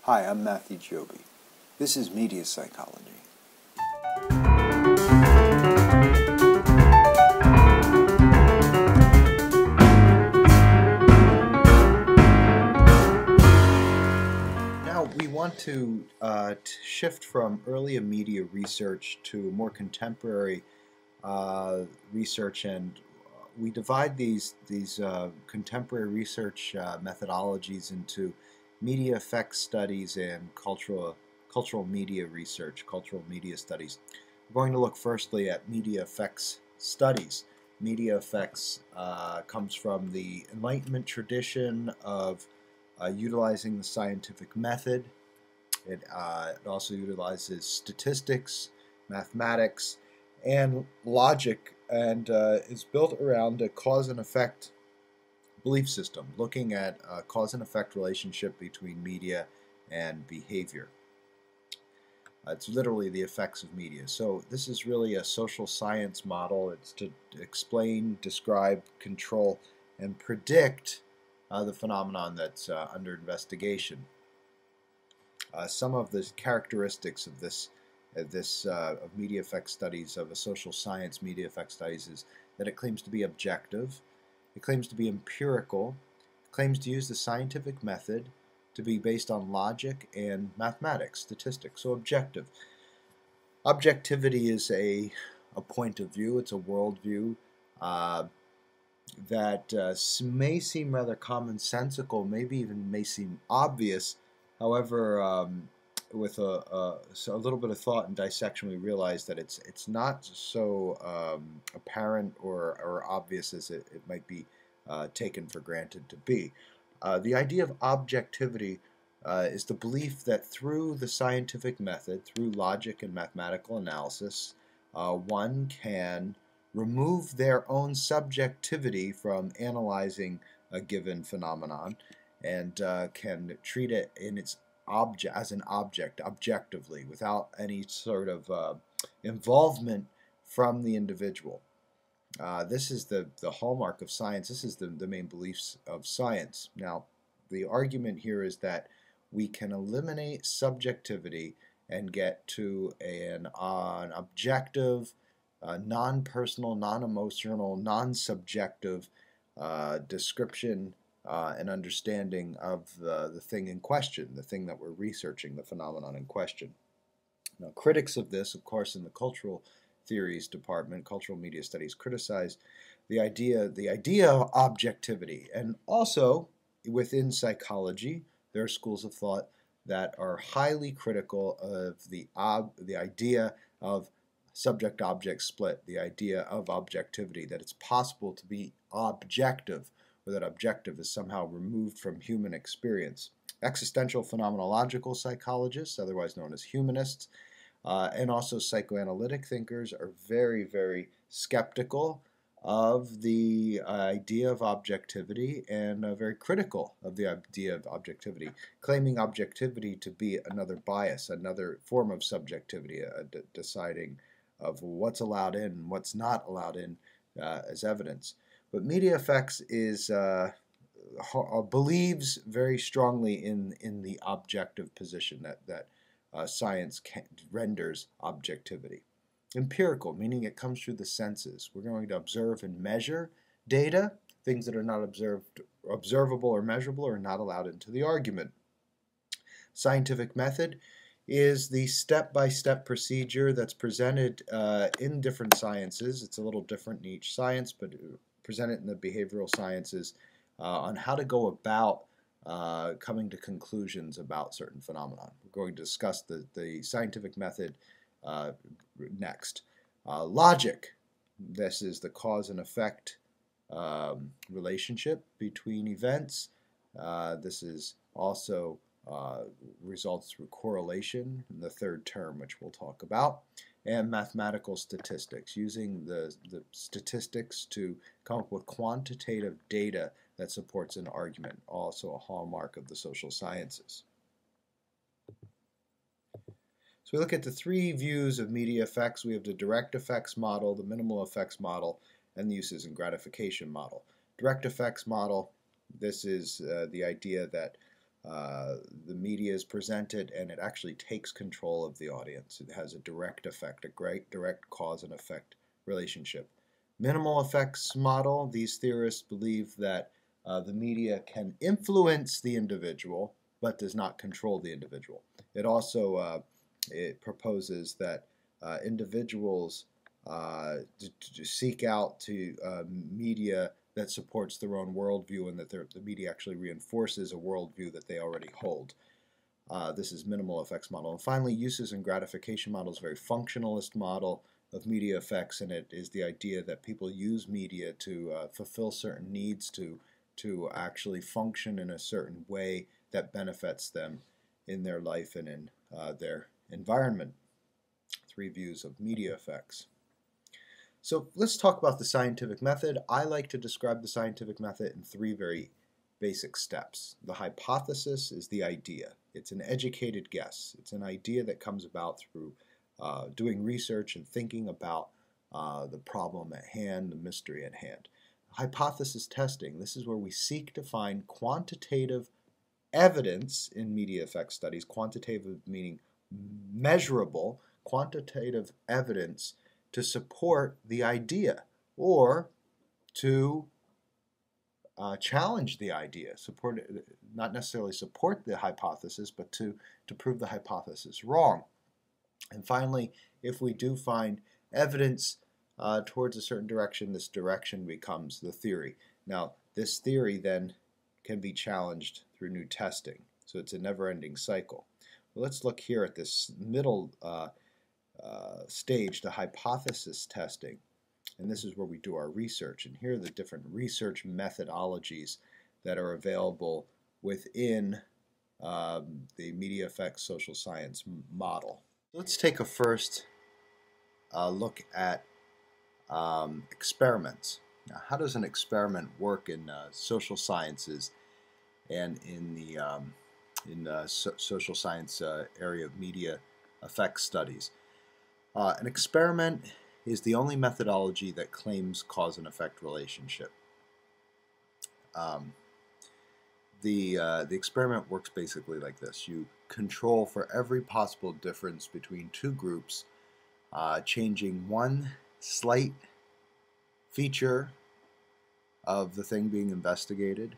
Hi, I'm Tyler Giobbi. This is media psychology. Now, we want to shift from early media research to more contemporary research, and we divide these contemporary research methodologies into media effects studies and cultural media research, cultural media studies. We're going to look firstly at media effects studies. Media effects comes from the Enlightenment tradition of utilizing the scientific method. It also utilizes statistics, mathematics, and logic, and is built around a cause and effect belief system, looking at a cause and effect relationship between media and behavior. It's literally the effects of media. So this is really a social science model. It's to explain, describe, control, and predict the phenomenon that's under investigation. Some of the characteristics of of media effect studies, of a social science media effect studies, is that it claims to be objective, it claims to be empirical, it claims to use the scientific method, to be based on logic and mathematics, statistics. So objective. Objectivity is a point of view, it's a worldview that may seem rather commonsensical, maybe even may seem obvious. However, with a little bit of thought and dissection, we realize that it's not so apparent or obvious as it might be taken for granted to be. The idea of objectivity is the belief that through the scientific method, through logic and mathematical analysis, one can remove their own subjectivity from analyzing a given phenomenon, and can treat it in its object as an object objectively, without any sort of involvement from the individual. This is the hallmark of science. This is the main beliefs of science. Now, the argument here is that we can eliminate subjectivity and get to an objective, non-personal, non-emotional, non-subjective description and understanding of the thing in question, the thing that we're researching, the phenomenon in question. Now, critics of this, of course, in the cultural theories department, cultural media studies, criticize the idea of objectivity. And also, within psychology, there are schools of thought that are highly critical of the idea of subject-object split, the idea of objectivity, that it's possible to be objective, or that objective is somehow removed from human experience. Existential phenomenological psychologists, otherwise known as humanists, and also psychoanalytic thinkers, are very, very skeptical of the idea of objectivity, and very critical of the idea of objectivity, claiming objectivity to be another bias, another form of subjectivity, deciding of what's allowed in and what's not allowed in as evidence. But media effects believes very strongly in the objective position that science renders objectivity. Empirical, meaning it comes through the senses. We're going to observe and measure data. Things that are not observable or measurable are not allowed into the argument. Scientific method is the step-by-step procedure that's presented in different sciences. It's a little different in each science, but presented in the behavioral sciences on how to go about coming to conclusions about certain phenomena. We're going to discuss the scientific method next. Logic. This is the cause and effect relationship between events. This is also results through correlation in the third term, which we'll talk about. And mathematical statistics, using the statistics to come up with quantitative data that supports an argument, also a hallmark of the social sciences. So we look at the three views of media effects. We have the direct effects model, the minimal effects model, and the uses and gratification model. Direct effects model, this is the idea that the media is presented, and it actually takes control of the audience. It has a direct effect, a great direct cause and effect relationship. Minimal effects model, these theorists believe that the media can influence the individual but does not control the individual. It also it proposes that individuals to seek out to media that supports their own worldview, and that the media actually reinforces a worldview that they already hold. This is minimal effects model. And finally, uses and gratification model is a very functionalist model of media effects, and it is the idea that people use media to fulfill certain needs, to actually function in a certain way that benefits them in their life and in their environment. 3 views of media effects. So let's talk about the scientific method. I like to describe the scientific method in 3 very basic steps. The hypothesis is the idea. It's an educated guess. It's an idea that comes about through doing research and thinking about the problem at hand, the mystery at hand. Hypothesis testing. This is where we seek to find quantitative evidence in media effects studies. Quantitative meaning measurable, quantitative evidence to support the idea, or to challenge the idea, not necessarily support the hypothesis, but to prove the hypothesis wrong. And finally, if we do find evidence towards a certain direction, this direction becomes the theory. Now, this theory then can be challenged through new testing, so it's a never-ending cycle. Well, let's look here at this middle stage, the hypothesis testing. And this is where we do our research. And here are the different research methodologies that are available within the media effects social science model. Let's take a first look at experiments. Now, how does an experiment work in social sciences and in the social science area of media effects studies? An experiment is the only methodology that claims cause and effect relationship. The experiment works basically like this. You control for every possible difference between 2 groups, changing one slight feature of the thing being investigated,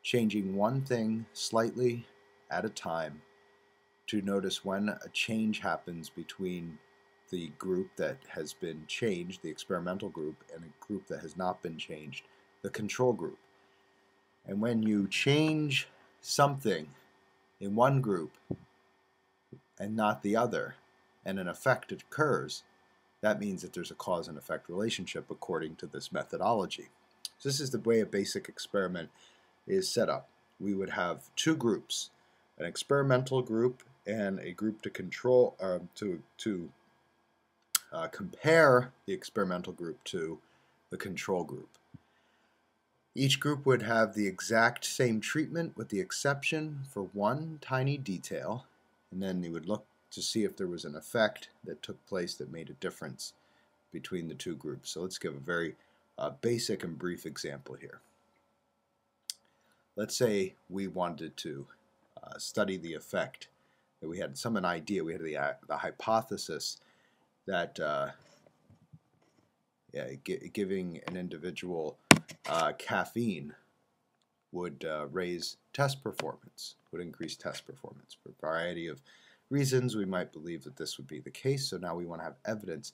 changing one thing slightly at a time, to notice when a change happens between the group that has been changed, the experimental group, and a group that has not been changed, the control group. And when you change something in one group and not the other, and an effect occurs, that means that there's a cause and effect relationship according to this methodology. So this is the way a basic experiment is set up. We would have 2 groups, an experimental group and a group to control, compare the experimental group to the control group. Each group would have the exact same treatment with the exception for one tiny detail, and then you would look to see if there was an effect that took place that made a difference between the 2 groups. So let's give a very basic and brief example here. Let's say we wanted to study the effect, that we had an idea, we had the hypothesis that giving an individual caffeine would raise test performance, would increase test performance. For a variety of reasons, we might believe that this would be the case, so now we want to have evidence.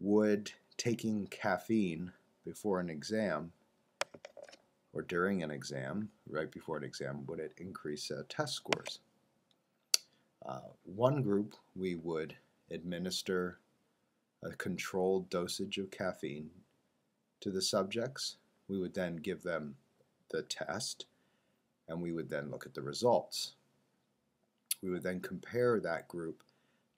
Would taking caffeine before an exam or during an exam, right before an exam, would it increase test scores? One group, we would administer a controlled dosage of caffeine to the subjects. We would then give them the test, and we would then look at the results. We would then compare that group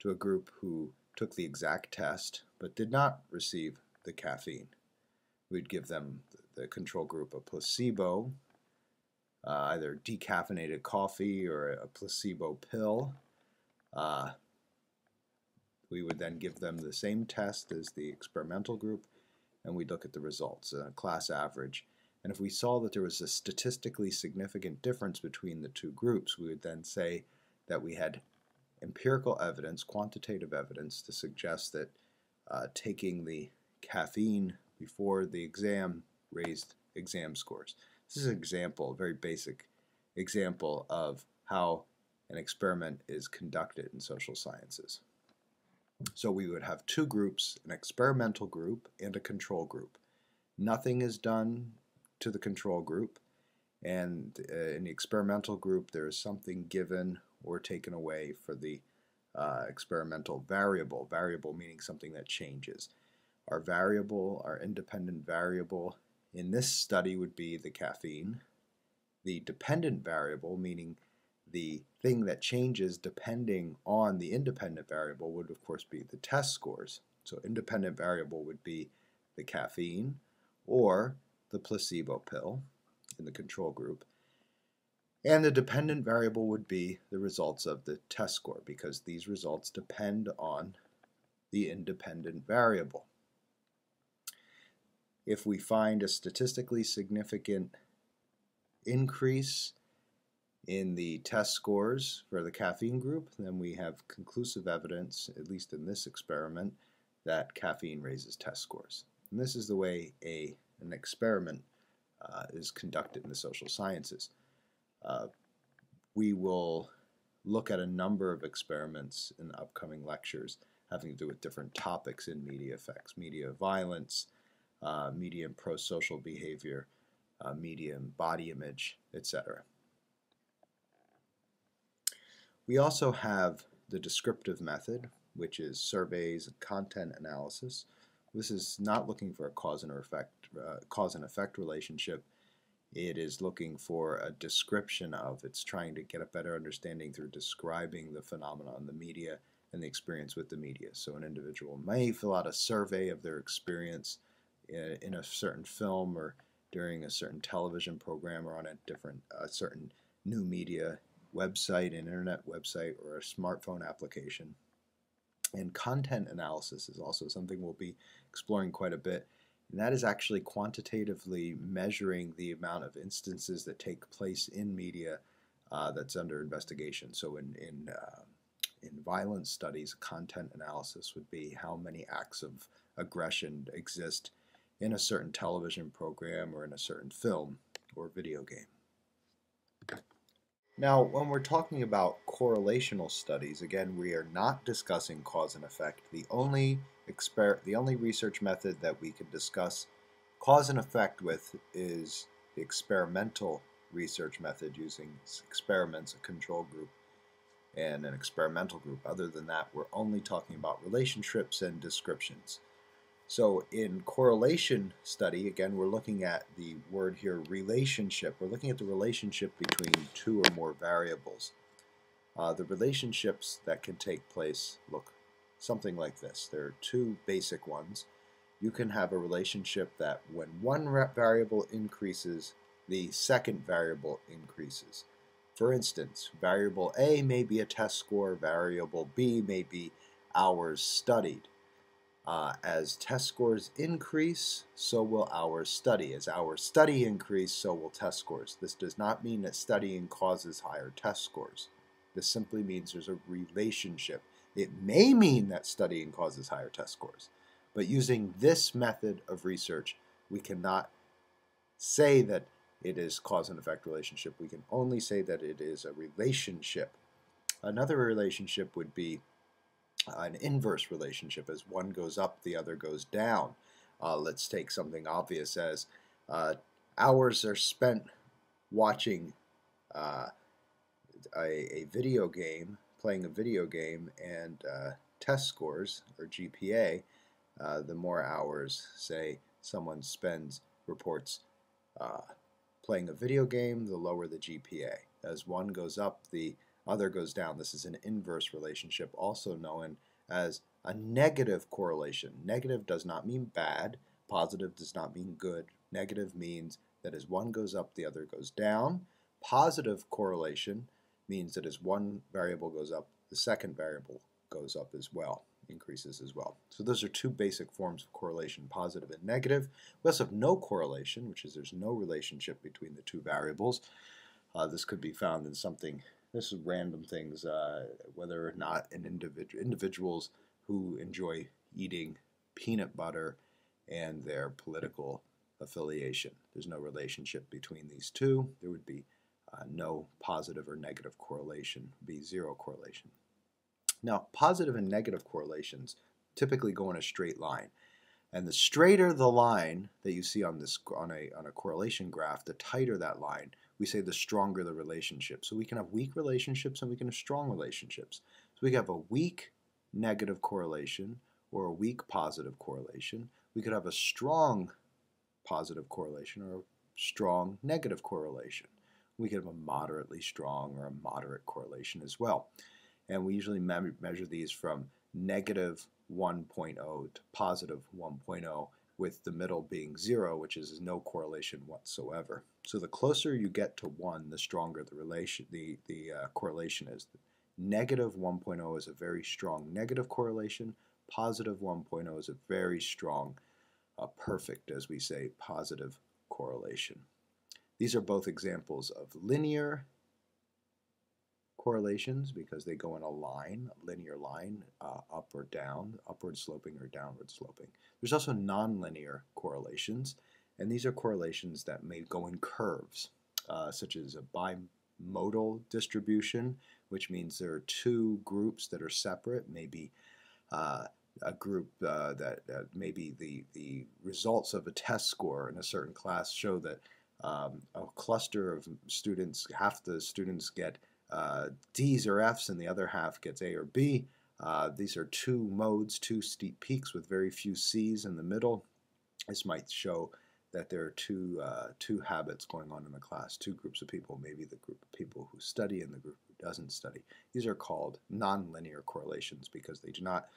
to a group who took the exact test but did not receive the caffeine. We'd give them, the control group, a placebo, either decaffeinated coffee or a placebo pill. We would then give them the same test as the experimental group, and we'd look at the results, class average. And if we saw that there was a statistically significant difference between the two groups, we would then say that we had empirical evidence, quantitative evidence, to suggest that taking the caffeine before the exam raised exam scores. This is an example, a very basic example of how an experiment is conducted in social sciences. So we would have two groups, an experimental group and a control group. Nothing is done to the control group, and in the experimental group there is something given or taken away for the experimental variable, variable meaning something that changes. Our variable, our independent variable in this study would be the caffeine. The dependent variable, meaning the thing that changes depending on the independent variable, would of course be the test scores. So independent variable would be the caffeine or the placebo pill in the control group. And the dependent variable would be the results of the test score, because these results depend on the independent variable. If we find a statistically significant increase in the test scores for the caffeine group, then we have conclusive evidence, at least in this experiment, that caffeine raises test scores. And this is the way an experiment is conducted in the social sciences. We will look at a number of experiments in upcoming lectures having to do with different topics in media effects, media violence, media and pro-social behavior, media and body image, etc. We also have the descriptive method, which is surveys and content analysis. This is not looking for a cause and effect relationship. It is looking for a description of, it's trying to get a better understanding through describing the phenomenon, the media, and the experience with the media. So an individual may fill out a survey of their experience in a certain film or during a certain television program or on a certain new media website, an internet website, or a smartphone application. And content analysis is also something we'll be exploring quite a bit. And that is actually quantitatively measuring the amount of instances that take place in media that's under investigation. So in violence studies, content analysis would be how many acts of aggression exist in a certain television program or in a certain film or video game. Now, when we're talking about correlational studies, again, we are not discussing cause and effect. The only research method that we can discuss cause and effect with is the experimental research method using experiments, a control group, and an experimental group. Other than that, we're only talking about relationships and descriptions. So in correlation study, again, we're looking at the word here, relationship. We're looking at the relationship between two or more variables. The relationships that can take place look something like this. There are two basic ones. You can have a relationship that when one variable increases, the second variable increases. For instance, variable A may be a test score, variable B may be hours studied. As test scores increase, so will hours study. As hours study increase, so will test scores. This does not mean that studying causes higher test scores. This simply means there's a relationship. It may mean that studying causes higher test scores, but using this method of research, we cannot say that it is cause and effect relationship. We can only say that it is a relationship. Another relationship would be an inverse relationship. As one goes up, the other goes down. Let's take something obvious as hours are spent watching a video game, playing a video game, and test scores, or GPA, the more hours, say, someone reports playing a video game, the lower the GPA. As one goes up, the other goes down. This is an inverse relationship, also known as a negative correlation. Negative does not mean bad. Positive does not mean good. Negative means that as one goes up, the other goes down. Positive correlation means that as one variable goes up, the second variable goes up as well. increases as well. So those are two basic forms of correlation, positive and negative. We also have no correlation, which is there's no relationship between the two variables. This could be found in something, this is random things, whether or not individuals who enjoy eating peanut butter and their political affiliation. There's no relationship between these two. There would be no positive or negative correlation, it would be zero correlation. Now, positive and negative correlations typically go in a straight line. And the straighter the line that you see on a correlation graph, the tighter that line, we say the stronger the relationship. So we can have weak relationships and we can have strong relationships. So we can have a weak negative correlation or a weak positive correlation. We could have a strong positive correlation or a strong negative correlation. We could have a moderately strong or a moderate correlation as well. And we usually measure these from negative 1.0 to positive 1.0, with the middle being 0, which is no correlation whatsoever. So the closer you get to 1, the stronger the correlation is. Negative 1.0 is a very strong negative correlation. Positive 1.0 is a very strong, perfect, as we say, positive correlation. These are both examples of linear correlations because they go in a line, a linear line, up or down, upward sloping or downward sloping. There's also nonlinear correlations, and these are correlations that may go in curves, such as a bimodal distribution, which means there are two groups that are separate, maybe a group that maybe the results of a test score in a certain class show that a cluster of students, half the students get D's or F's and the other half gets A or B. These are two modes, two steep peaks with very few C's in the middle. This might show that there are two habits going on in the class, two groups of people, maybe the group of people who study and the group who doesn't study. These are called nonlinear correlations because they do not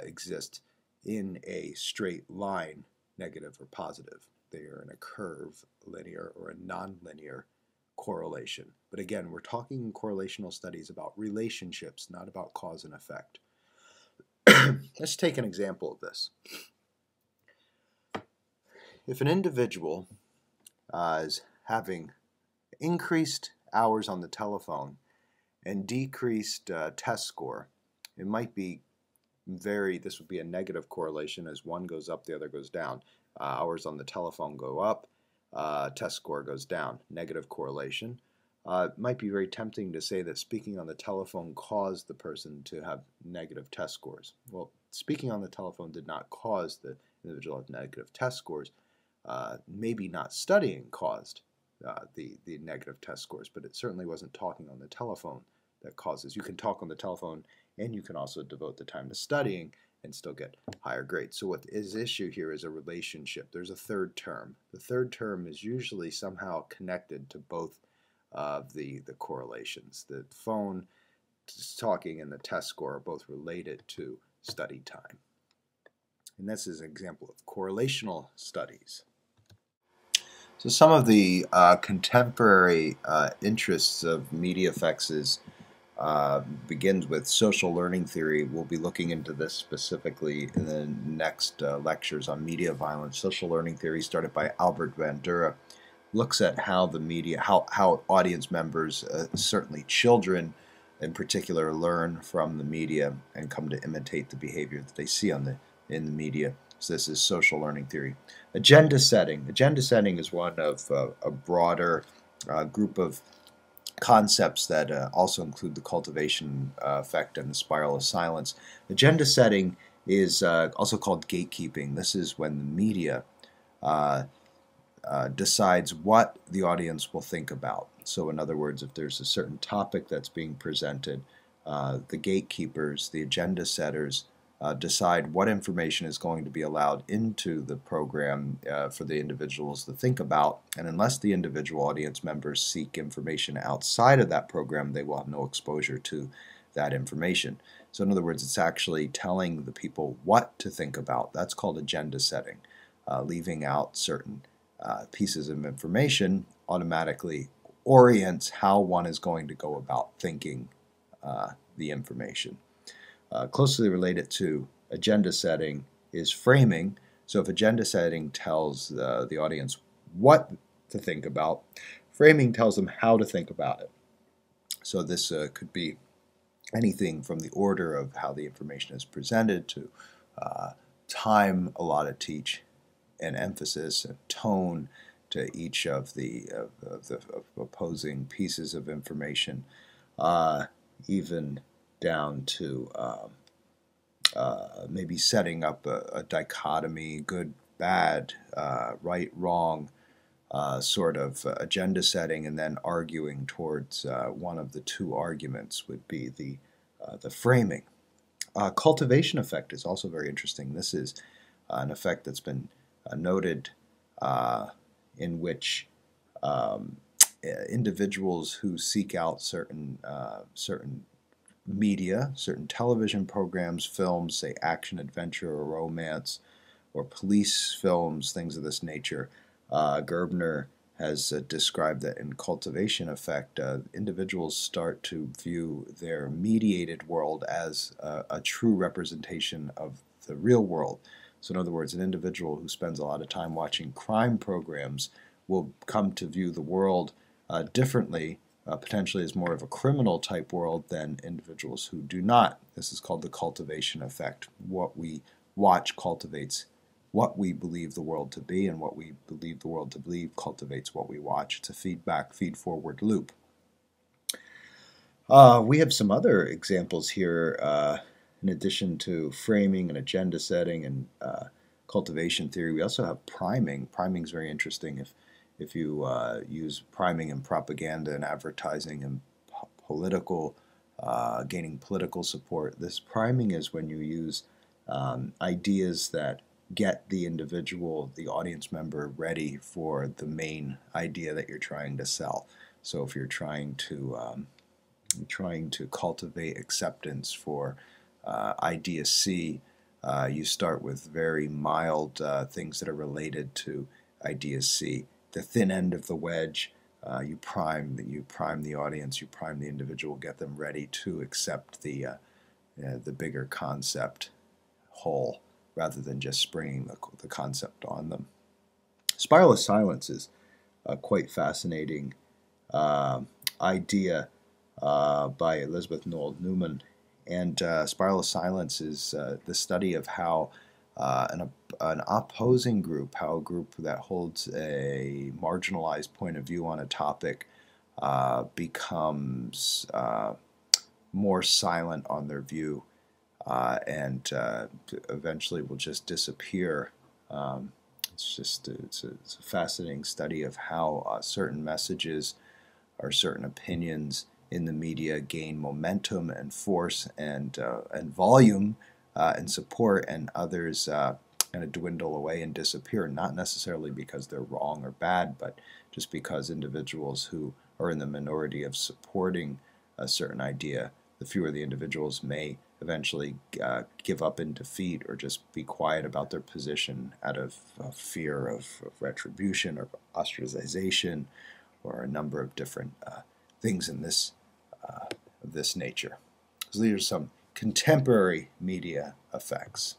exist in a straight line, negative or positive. They are in a curve, linear or a nonlinear correlation. But again, we're talking in correlational studies about relationships, not about cause and effect. Let's take an example of this. If an individual is having increased hours on the telephone and decreased test score, it might be this would be a negative correlation. As one goes up, the other goes down. Hours on the telephone go up, test score goes down, negative correlation. It might be very tempting to say that speaking on the telephone caused the person to have negative test scores. Well, speaking on the telephone did not cause the individual to have negative test scores. Maybe not studying caused the negative test scores, but it certainly wasn't talking on the telephone that causes. You can talk on the telephone and you can also devote the time to studying and still get higher grades. So what is issue here is a relationship. There's a third term. The third term is usually somehow connected to both of the correlations. The phone talking and the test score are both related to study time. And this is an example of correlational studies. So some of the contemporary interests of media effects begins with social learning theory. We'll be looking into this specifically in the next lectures on media violence. Social learning theory, started by Albert Bandura, looks at how the media, how audience members, certainly children in particular, learn from the media and come to imitate the behavior that they see in the media. So this is social learning theory. Agenda setting. Agenda setting is one of a broader group of concepts that also include the cultivation effect and the spiral of silence. Agenda setting is also called gatekeeping. This is when the media decides what the audience will think about. So in other words, if there's a certain topic that's being presented, the gatekeepers, the agenda setters, decide what information is going to be allowed into the program for the individuals to think about, and unless the individual audience members seek information outside of that program, they will have no exposure to that information. So in other words, it's actually telling the people what to think about. That's called agenda setting. Leaving out certain pieces of information automatically orients how one is going to go about thinking the information. Closely related to agenda setting is framing. So if agenda setting tells the audience what to think about, framing tells them how to think about it. So this could be anything from the order of how the information is presented to time allotted to each, and emphasis and tone to each of the opposing pieces of information, even down to maybe setting up a dichotomy, good, bad, right, wrong, sort of agenda setting, and then arguing towards one of the two arguments would be the framing. Cultivation effect is also very interesting. This is an effect that's been noted in which individuals who seek out certain media, certain television programs, films, say action, adventure, or romance, or police films, things of this nature. Gerbner has described that in cultivation effect, individuals start to view their mediated world as a true representation of the real world. So in other words, an individual who spends a lot of time watching crime programs will come to view the world differently, potentially as more of a criminal type world than individuals who do not. This is called the cultivation effect. What we watch cultivates what we believe the world to be, and what we believe the world to believe cultivates what we watch. It's a feedback, feed-forward loop. We have some other examples here, in addition to framing and agenda setting and cultivation theory. We also have priming. Priming is very interesting. If you use priming in propaganda and advertising and political, gaining political support, this priming is when you use ideas that get the individual, the audience member, ready for the main idea that you're trying to sell. So if you're trying to cultivate acceptance for idea C, you start with very mild things that are related to idea C. The thin end of the wedge, you prime the audience, you prime the individual, get them ready to accept the bigger concept whole, rather than just springing the concept on them. Spiral of silence is a quite fascinating idea by Elizabeth Noel Newman. And spiral of silence is the study of how an opposing group, how a group that holds a marginalized point of view on a topic becomes more silent on their view, and eventually will just disappear. It's a fascinating study of how certain messages or certain opinions in the media gain momentum and force and volume and support, and others kind of dwindle away and disappear, not necessarily because they're wrong or bad, but just because individuals who are in the minority of supporting a certain idea, the fewer the individuals may eventually give up in defeat or just be quiet about their position out of fear of retribution or ostracization or a number of different things in this of this nature. So these are some contemporary media effects.